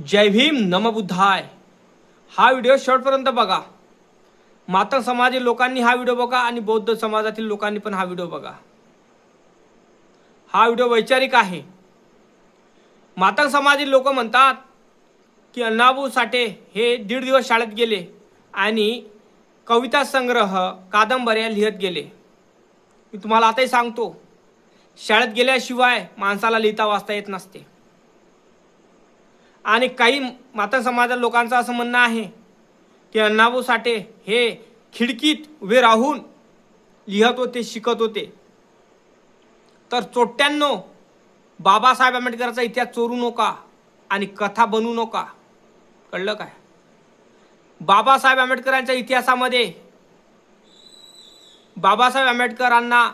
जय भीम नम बुद्धाय। हा व्हिडिओ शेवटपर्यंत बघा। मातंग समाजातील लोकांनी हा व्हिडिओ बघा आणि बौद्ध समाजातील लोकांनी पण हा व्हिडिओ बघा। हा व्हिडिओ वैचारिक आहे। मातंग समाजातील लोक म्हणतात की अण्णाभाऊ साठे हे 1.5 दिवस शाळेत गेले आणि कविता संग्रह कादंबऱ्या लिहत गेले। मी तुम्हाला आताही सांगतो, शाळेत गेल्याशिवाय माणसाला लिहिता वाचता येत नसते। आणि काही मातंग समाजातील लोकांचं असं म्हणणं आहे की अण्णाभाऊ साठे हे खिडकीत उभे राहून लिहत होते, शिकत होते। तर चोट्यांनो, बाबासाहेब आंबेडकरांचा इतिहास चोरू नका आणि कथा बनवू नका, कळलं काय? बाबासाहेब आंबेडकरांच्या इतिहासामध्ये बाबासाहेब आंबेडकरांना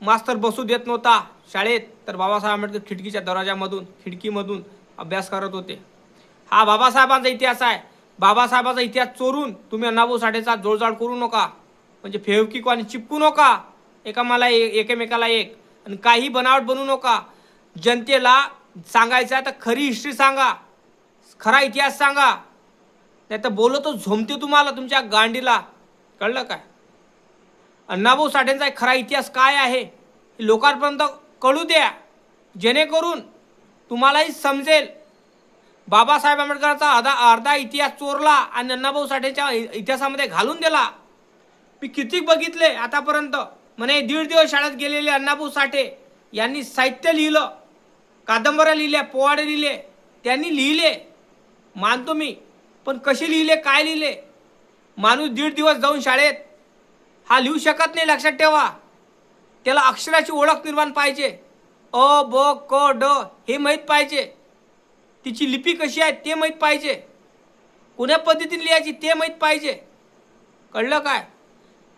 मास्तर बसू देत नव्हता शाळेत, तर बाबासाहेब आंबेडकर खिडकीच्या दरवाजामधून खिडकीमधून अभ्यास करत होते। हा बाबासाहेबांचा इतिहास आहे। बाबासाहेबांचा इतिहास चोरून तुम्ही अण्णाभाऊ साठेचा जोडजाड करू नका, म्हणजे फेवकिक आणि चिपकू नका एकमेकाला एक, आणि काही बनावट बनवू नका। जनतेला सांगायचं आहे तर खरी हिस्ट्री सांगा, खरा इतिहास सांगा, नाही तर बोलतो झोमते तुम्हाला तुमच्या गांडीला, कळलं काय? अण्णाभाऊ साठेंचा खरा इतिहास काय आहे हे लोकांपर्यंत कळू द्या, जेणेकरून तुम्हालाही समजेल। बाबासाहेब आंबेडकरांचा अर्धा इतिहास चोरला आणि अण्णाभाऊ साठेच्या इतिहासामध्ये घालून दिला। मी किती बघितले आतापर्यंत, म्हणे 1.5 दिवस शाळेत गेलेले अण्णाभाऊ साठे यांनी साहित्य लिहिलं, कादंबऱ्या लिहिल्या, पोवाडे लिहिले, त्यांनी लिहिले, मानतो मी। पण कसे लिहिले, काय लिहिले? माणूस 1.5 दिवस जाऊन शाळेत हा लिहू शकत नाही, लक्षात ठेवा। त्याला अक्षराची ओळख निर्माण पाहिजे, अ ब क ड हे माहीत पाहिजे, तिची लिपी कशी आहे ते माहीत पाहिजे, कोण्या पद्धतीने लिहायची ते माहीत पाहिजे, कळलं काय?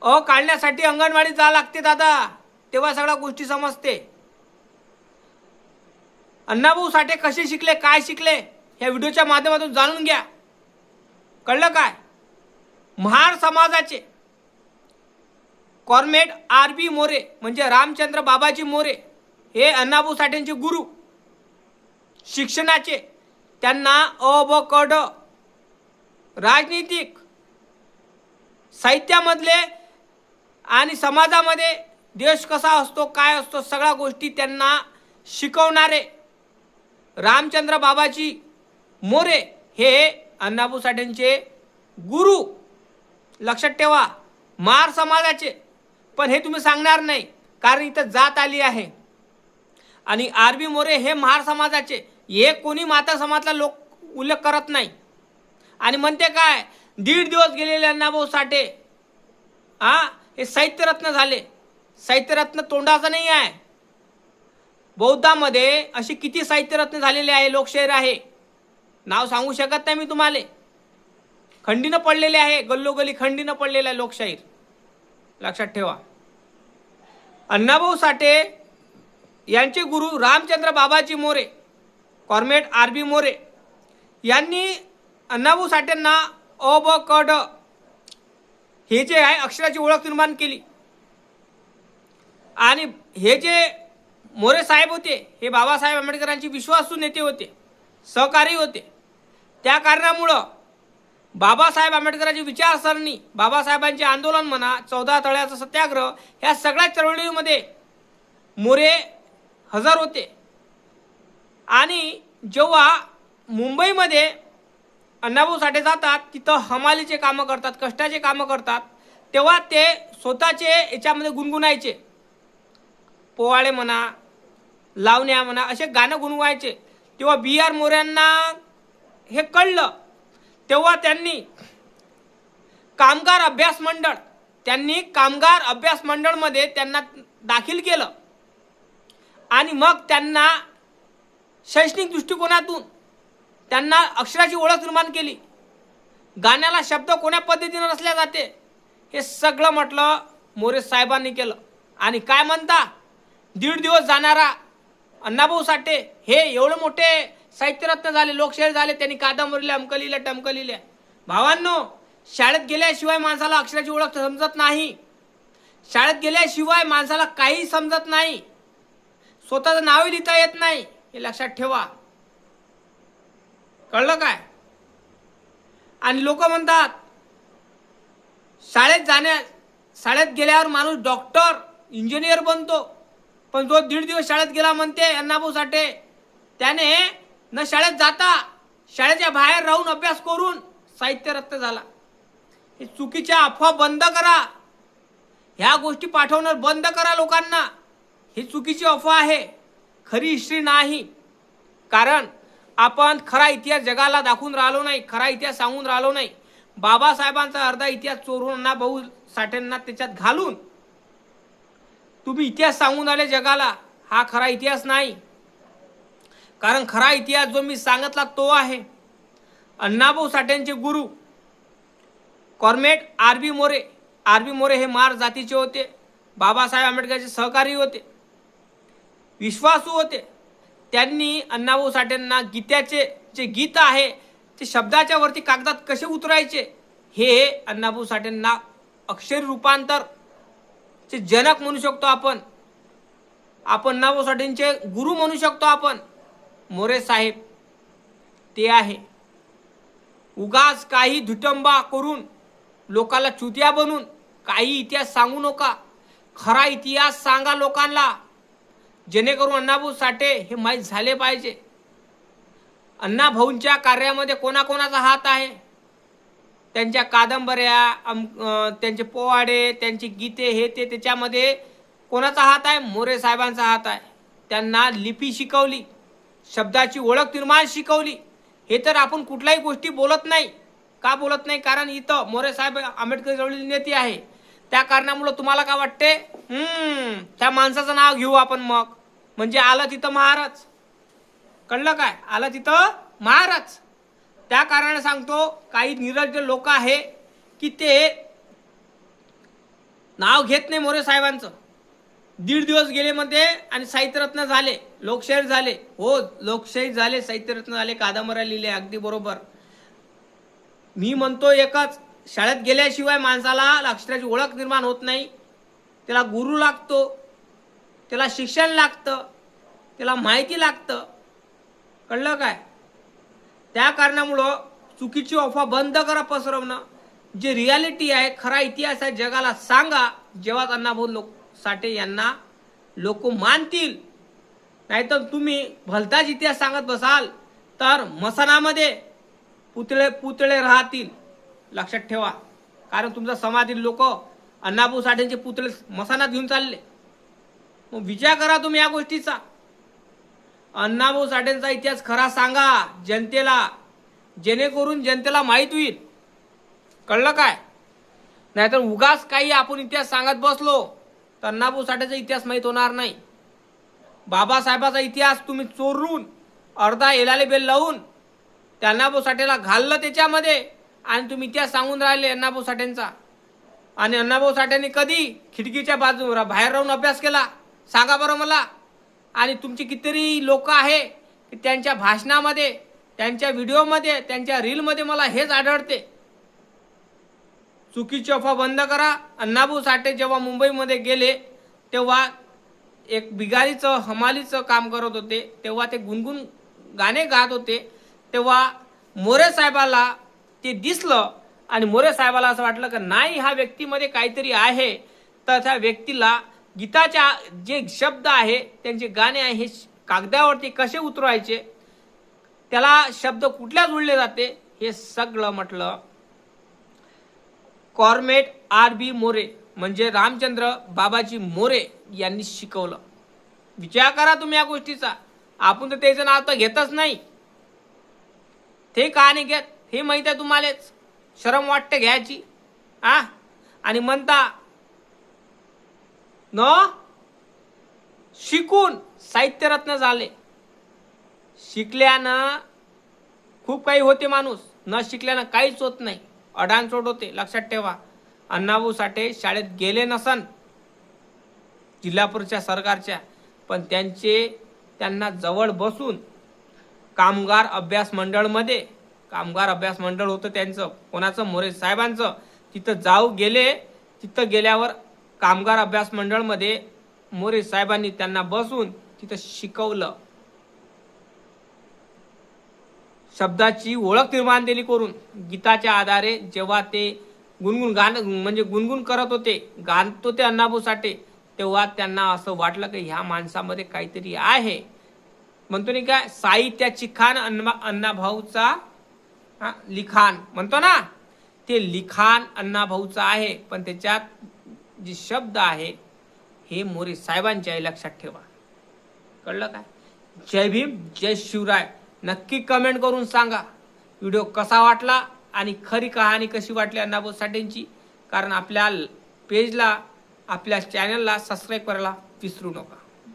काढण्यासाठी अंगणवाडीत जावं लागते दादा, तेव्हा सगळ्या गोष्टी समजते। अण्णाभाऊ साठे कसे शिकले, काय शिकले, या व्हिडिओच्या माध्यमातून जाणून घ्या, कळलं काय? महार समाजाचे कॉर्मेट RB मोरे म्हणजे रामचंद्र बाबाजी मोरे हे अण्णाभाऊ साठेंचे गुरु। शिक्षणाचे त्यांना अ ब क ड, राजनीतिक, साहित्यामधले आणि समाजामध्ये देश कसा असतो, काय असतो, सगळ्या गोष्टी त्यांना शिकवणारे रामचंद्र बाबाजी मोरे हे अण्णाभाऊ साठेंचे गुरु, लक्षात ठेवा। महार समाजाचे, पण हे तुम्ही सांगणार नाही कारण इथं जात आली आहे। आणि RB मोरे हे महार समाजाचे, हे कोणी माता समाजाला लोक उल्लेख करत नाही। आणि म्हणते काय, 1.5 दिवस गेलेले अण्णाभाऊ साठे हे साहित्यरत्न झाले। साहित्यरत्न तोंडाचं नाही आहे। बौद्धामध्ये असे किती साहित्यरत्न झालेले आहे, लोकशाहीर आहे, नाव सांगू शकत नाही मी तुम्हाला। खंडीनं पडलेले आहे, गल्लोगल्ली खंडीनं पडलेला आहे लोकशाहीर, लक्षात ठेवा। अण्णाभाऊ साठे यांचे गुरु रामचंद्र बाबाजी मोरे, कॉर्मेट RB मोरे यांनी अण्णाभाऊ साठेंना अ ब क ड हे जे आहे अक्षराची ओळख निर्माण केली। आणि हे जे मोरे साहेब होते हे बाबासाहेब आंबेडकरांचे विश्वासू नेते होते, सहकारी होते। त्या कारणामुळं बाबासाहेब आंबेडकरांची विचारसरणी, बाबासाहेबांचे आंदोलन म्हणा, 14 तळ्याचा सत्याग्रह, ह्या सगळ्या चळवळीमध्ये मोरे हजर होते। आणि जेव्हा मुंबईमध्ये अण्णाभाऊ साठे जातात, तिथं हमालीचे कामं करतात, कष्टाचे कामं करतात, तेव्हा ते स्वतःचे याच्यामध्ये गुणगुणायचे, पोवाडे म्हणा, लावण्या म्हणा, असे गाणं गुणगुणायचे। तेव्हा BR मोऱ्यांना हे कळलं, तेव्हा त्यांनी कामगार अभ्यास मंडळमध्ये त्यांना दाखल केलं। आणि मग त्यांना शैक्षणिक दृष्टिकोनातून त्यांना अक्षराची ओळख निर्माण केली, गाण्याला शब्द कोण्या पद्धतीने रचल्या जाते हे सगळं म्हटलं मोरे साहेबांनी केलं। आणि काय म्हणता, 1.5 दिवस जाणारा अण्णाभाऊ साठे हे एवढे मोठे साहित्यरत्न झाले, लोकशाहीर झाले, त्यांनी कादंबरीला अमकं लिहिल्या, टमकं लिहिल्या। भावांनो, शाळेत गेल्याशिवाय माणसाला अक्षराची ओळख समजत नाही, शाळेत गेल्याशिवाय माणसाला काही समजत नाही, स्वतःचं नावही लिहिता येत नाही, हे लक्षात ठेवा। कळलं काय? आणि लोक म्हणतात शाळेत गेल्यावर माणूस डॉक्टर इंजिनियर बनतो, पण जो 1.5 दिवस शाळेत गेला म्हणते अण्णाभाऊ साठे, त्याने न शाळेत जाता शाळेच्या बाहेर राहून अभ्यास करून साहित्य रत्न झाला. हे चुकीच्या अफवा बंद करा. ह्या गोष्टी पाठवणं बंद करा लोकांना. ही चुकीची अफवा आहे, खरी हिस्ट्री नाही. कारण आपण खरा इतिहास जगाला दाखवून राहिलो नाही, खरा इतिहास सांगून राहिलो नाही. बाबासाहेबांचा अर्धा इतिहास चोरून अण्णाभाऊ साठेंना त्याच्यात घालून तुम्ही इतिहास सांगून आले जगाला. हा खरा इतिहास नाही. कारण खरा इतिहास जो मी सांगितला तो आहे. अण्णाभाऊ साठेंचे गुरु कॉर्मेट आर.बी. मोरे. आर.बी. मोरे हे मार जातीचे होते, बाबासाहेब आंबेडकरचे सहकारी होते, विश्वासू होते. त्यांनी अण्णाभाऊ साठेंना गीताचे जे गीत आहे ते शब्दाच्या वरती कागदात कसे उतरायचे हे अण्णाभाऊ साठेंना अक्षरी रूपांतर चे जनक म्हणू शकतो आपण. अण्णाभाऊ साठेंचे गुरु म्हणू शकतो आपण. मोरे साहेब ते आहे. उगाच काही धुटंबा करून लोकांना चुतिया बनून काही इतिहास सांगू नका. खरा इतिहास सांगा लोकांना, जेणेकरून अण्णाभाऊ साठे हे माहीत झाले पाहिजे. अण्णाभाऊंच्या कार्यामध्ये कोणाकोणाचा हात आहे, त्यांच्या कादंबऱ्या, त्यांचे पोवाडे, त्यांची गीते, हे ते, त्याच्यामध्ये कोणाचा हात आहे? मोरे साहेबांचा हात आहे. त्यांना लिपी शिकवली, शब्दाची ओळख निर्माण शिकवली. हे तर आपण कुठल्याही गोष्टी बोलत नाही. का बोलत नाही? कारण इथं मोरे साहेब आंबेडकर जवळील नेते आहे. त्या कारणामुळे तुम्हाला काय वाटते, त्या माणसाचं नाव घेऊ आपण मग, म्हणजे आलं तिथं महाराज. कळलं काय? आलं तिथं महाराज. त्या कारणाने सांगतो, काही निरज्ज लोक आहे की ते नाव घेत नाही मोरे साहेबांचं. 1.5 दिवस गेले मध्ये आणि साहित्यरत्न झाले, लोकशाहीर झाले. हो, लोकशाहीर झाले, साहित्यरत्न झाले, कादंबऱ्या लिहिल्या, अगदी बरोबर. मी म्हणतो एकच, शाळेत गेल्याशिवाय माणसाला अक्षराची ओळख निर्माण होत नाही. त्याला गुरु लागतो, त्याला शिक्षण लागतं, त्याला माहिती लागतं. कळलं काय? त्या कारणामुळं चुकीची अफवा बंद करा पसरवणं. जे रियालिटी आहे, खरा इतिहास आहे, जगाला सांगा. जेव्हा अण्णाभाऊ साठे यांना लोक मानतील. नाहीतर तुम्ही भलताच इतिहास सांगत बसाल तर मसानामध्ये पुतळे राहतील. लक्षात ठेवा. कारण तुमच्या समाजातील लोक अण्णाभाऊ साठेंचे पुतळे मसानात घेऊन चालले. मग विचार करा तुम्ही या गोष्टीचा. अण्णाभाऊ साठेंचा इतिहास खरा सांगा जनतेला, जेणेकरून जनतेला माहीत होईल. कळलं काय? नाहीतर उगाच काही आपण इतिहास सांगत बसलो तर अण्णाभाऊ साठेचा इतिहास माहीत होणार नाही. बाबासाहेबाचा इतिहास तुम्ही चोरून अर्धा एलाले बेल लावून त्या अण्णाभाऊ साठेला घाललं त्याच्यामध्ये, आणि तुम्ही इतिहास सांगून राहिले अण्णाभाऊ साठेंचा. आणि अण्णाभाऊ साठेंनी कधी खिडकीच्या बाजूला बाहेर राहून अभ्यास केला सांगा बरं मला. आणि तुमची कितीतरी लोक आहे की त्यांच्या भाषणामध्ये, त्यांच्या व्हिडिओमध्ये, त्यांच्या रीलमध्ये मला हेच आढळते. चुकीची अफवा बंद करा. अण्णाभाऊ साठे जेव्हा मुंबईमध्ये गेले तेव्हा एक बिगारीचं हमालीचं काम करत होते, तेव्हा ते गुणगुण गाणे गात होते. तेव्हा मोरे साहेबाला ते दिसलं आणि मोरे साहेबाला असं वाटलं की नाही, हा व्यक्तीमध्ये काहीतरी आहे. तर त्या व्यक्तीला गीताच्या जे शब्द आहे, त्यांचे गाणे आहे, हे कागदावरती कसे उतरवायचे, त्याला शब्द कुठल्या जुळले जाते, हे सगळं म्हटलं कॉर्मेट आर.बी. मोरे म्हणजे रामचंद्र बाबाजी मोरे यांनी शिकवलं. विचार करा तुम्ही या गोष्टीचा. आपण तर त्याचं नाव तर घेतच नाही. ते का नाही घेत हे माहित आहे तुम्हालाच. शरम वाटते घ्यायची. आणि म्हणता न शिकून साहित्यरत्न झाले. शिकल्यानं खूप काही होते माणूस, न शिकल्यानं काहीच होत नाही. अडाणचोट होते. लक्षात ठेवा. अण्णाभाऊ साठे शाळेत गेले नसन जिल्हा परिषद सरकारच्या, पण त्यांना जवळ बसून कामगार अभ्यास मंडळमध्ये, कामगार अभ्यास मंडळ होतं त्यांचं, कोणाचं? मोरे साहेबांचं. तिथं गेले. तिथं गेल्यावर कामगार अभ्यास मंडळमध्ये मोरे साहेबांनी त्यांना बसून तिथं शिकवलं. शब्दाची ओळख निर्माण दिली करून गीताच्या आधारे जेव्हा ते गुणगुण करत होते, गाणत होते अण्णाभाऊ साठे, तेव्हा त्यांना असं वाटलं की ह्या माणसामध्ये काहीतरी आहे. म्हणतो नाही काय, साहित्याची खाण अण्णाभाऊचा लिखाण म्हणतो ना, ते लिखाण अण्णाभाऊचं आहे, पण त्याच्यात जे शब्द आहे हे मोरे साहेबांचे आहे, लक्षात ठेवा. कळलं काय? जय भीम, जय शिवराय. नक्की कमेंट करून सांगा व्हिडिओ कसा वाटला आणि खरी कहाणी कशी वाटली अण्णाभाऊ साठेंची. कारण आपल्या पेजला, आपल्या चॅनलला सबस्क्राईब करायला विसरू नका.